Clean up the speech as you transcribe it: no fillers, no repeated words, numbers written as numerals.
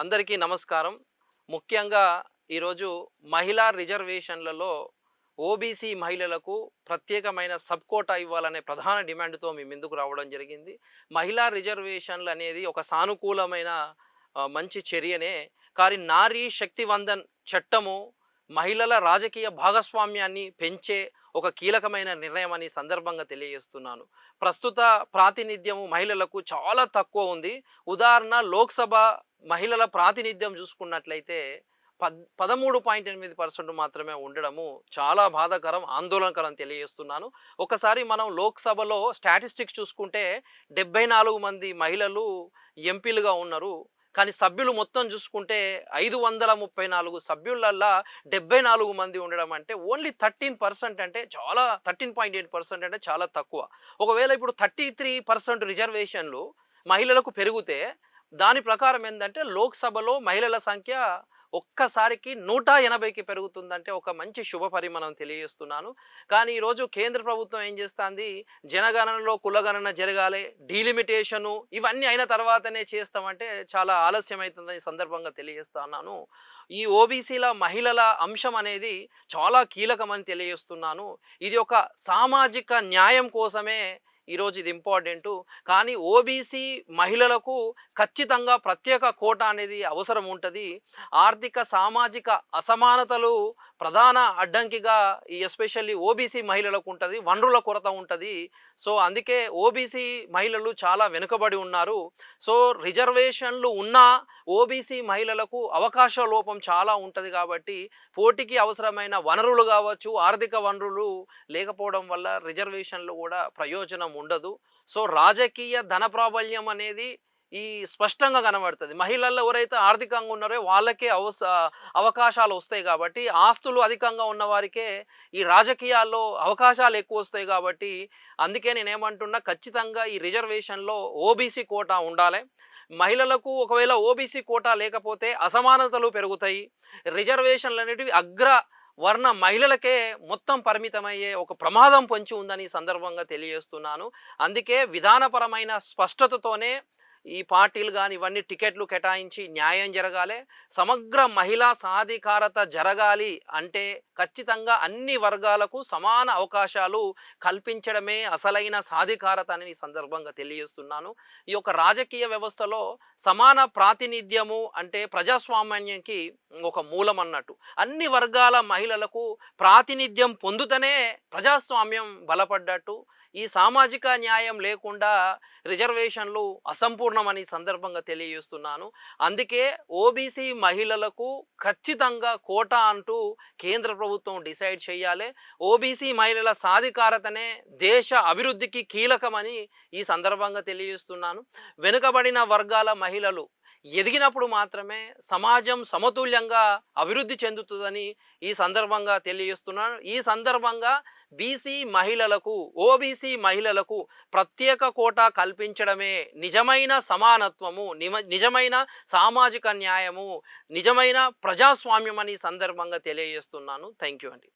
అందరికీ నమస్కారం. ముఖ్యంగా ఈరోజు మహిళా రిజర్వేషన్లలో ఓబీసీ మహిళలకు ప్రత్యేకమైన సబ్ కోటా ఇవ్వాలనే ప్రధాన డిమాండ్‌తో మీ ముందుకు రావడం జరిగింది. మహిళా రిజర్వేషన్లు అనేది ఒక సానుకూలమైన మంచి చర్యనే. కానీ నారీ శక్తి వందన్ చట్టము మహిళల రాజకీయ భాగస్వామ్యాన్ని పెంచే ఒక కీలకమైన నిర్ణయం అని సందర్భంగా తెలియజేస్తున్నాను. ప్రస్తుత ప్రాతినిధ్యము మహిళలకు చాలా తక్కువ ఉంది. ఉదాహరణ లోక్‌సభ మహిళల ప్రాతినిధ్యం చూసుకున్నట్లయితే 13.8% మాత్రమే ఉండడము చాలా బాధాకరం, ఆందోళనకరం తెలియజేస్తున్నాను. ఒకసారి మనం లోక్‌సభలో స్టాటిస్టిక్స్ చూసుకుంటే 74 మంది మహిళలు ఎంపీలుగా ఉన్నారు. కానీ సభ్యులు మొత్తం చూసుకుంటే 534 సభ్యులల్లా 74 మంది ఉండడం అంటే ఓన్లీ 13% అంటే చాలా 13.8% అంటే చాలా తక్కువ. ఒకవేళ ఇప్పుడు 33% రిజర్వేషన్లు మహిళలకు పెరిగితే దాని ప్రకారం ఏందంటే లోక్‌సభలో మహిళల సంఖ్య ఒక్కసారికి 180కి పెరుగుతుందంటే ఒక మంచి శుభ పరిమాణం తెలియజేస్తున్నాను. కానీ ఈరోజు కేంద్ర ప్రభుత్వం ఏం చేస్తుంది, జనగణనలో కులగణన జరగాలి, డీలిమిటేషను ఇవన్నీ అయిన తర్వాతనే చేస్తామంటే చాలా ఆలస్యం అవుతుందని సందర్భంగా తెలియజేస్తున్నాను. ఈ ఓబీసీల మహిళల అంశం అనేది చాలా కీలకమని తెలియజేస్తున్నాను. ఇది ఒక సామాజిక న్యాయం కోసమే ఈరోజు ఇది ఇంపార్టెంటు. కానీ ఓబీసీ మహిళలకు ఖచ్చితంగా ప్రత్యేక కోటా అనేది అవసరం ఉంటుంది. ఆర్థిక సామాజిక అసమానతలు ప్రధాన అడ్డంకిగా ఈ ఎస్పెషల్లీ ఓబీసీ మహిళలకు ఉంటుంది, వనరుల కొరత ఉంటుంది. సో అందుకే ఓబీసీ మహిళలు చాలా వెనుకబడి ఉన్నారు. సో రిజర్వేషన్లు ఉన్నా ఓబీసీ మహిళలకు అవకాశ లోపం చాలా ఉంటుంది. కాబట్టి పోటీకి అవసరమైన వనరులు కావచ్చు, ఆర్థిక వనరులు లేకపోవడం వల్ల రిజర్వేషన్లు కూడా ప్రయోజనం ఉండదు. సో రాజకీయ ధన ప్రాబల్యం అనేది ఈ స్పష్టంగా కనబడుతుంది. మహిళల్లో ఎవరైతే ఆర్థికంగా ఉన్నారో వాళ్ళకే అవకాశాలు వస్తాయి. కాబట్టి ఆస్తులు అధికంగా ఉన్నవారికే ఈ రాజకీయాల్లో అవకాశాలు ఎక్కువ వస్తాయి. కాబట్టి అందుకే నేనేమంటున్నా, ఖచ్చితంగా ఈ రిజర్వేషన్లో ఓబీసీ కోటా ఉండాలి. మహిళలకు ఒకవేళ ఓబీసీ కోటా లేకపోతే అసమానతలు పెరుగుతాయి. రిజర్వేషన్లు అనేటివి వర్ణ మహిళలకే మొత్తం పరిమితమయ్యే ఒక ప్రమాదం పొంచి ఉందని సందర్భంగా తెలియజేస్తున్నాను. అందుకే విధానపరమైన స్పష్టతతోనే ఈ పార్టీలు కానీ ఇవన్నీ టికెట్లు కేటాయించి న్యాయం జరగాలి. సమగ్ర మహిళా సాధికారత జరగాలి అంటే ఖచ్చితంగా అన్ని వర్గాలకు సమాన అవకాశాలు కల్పించడమే అసలైన సాధికారత అని ఈ సందర్భంగా తెలియజేస్తున్నాను. ఈ యొక్క రాజకీయ వ్యవస్థలో సమాన ప్రాతినిధ్యము అంటే ప్రజాస్వామ్యానికి ఒక మూలం అన్నట్టు. అన్ని వర్గాల మహిళలకు ప్రాతినిధ్యం పొందుతనే ప్రజాస్వామ్యం బలపడ్డట్టు. ఈ సామాజిక న్యాయం లేకుండా రిజర్వేషన్లు అసంపూర్ణమని సందర్భంగా తెలియజేస్తున్నాను. అందుకే ఓబీసీ మహిళలకు ఖచ్చితంగా కోటా అంటూ కేంద్ర ప్రభుత్వం డిసైడ్ చేయాలి. ఓబీసీ మహిళల సాధికారతనే దేశ అభివృద్ధికి కీలకమని ఈ సందర్భంగా తెలియజేస్తున్నాను. వెనుకబడిన వర్గాల మహిళలు ఎదిగినప్పుడు మాత్రమే సమాజం సమతుల్యంగా అభివృద్ధి చెందుతుందని ఈ సందర్భంగా తెలియజేస్తున్నాను. ఈ సందర్భంగా బీసీ మహిళలకు, ఓబీసీ మహిళలకు ప్రత్యేక కోటా కల్పించడమే నిజమైన సమానత్వము, నిజమైన సామాజిక న్యాయము, నిజమైన ప్రజాస్వామ్యం అని సందర్భంగా తెలియజేస్తున్నాను. థ్యాంక్ యూ అండి.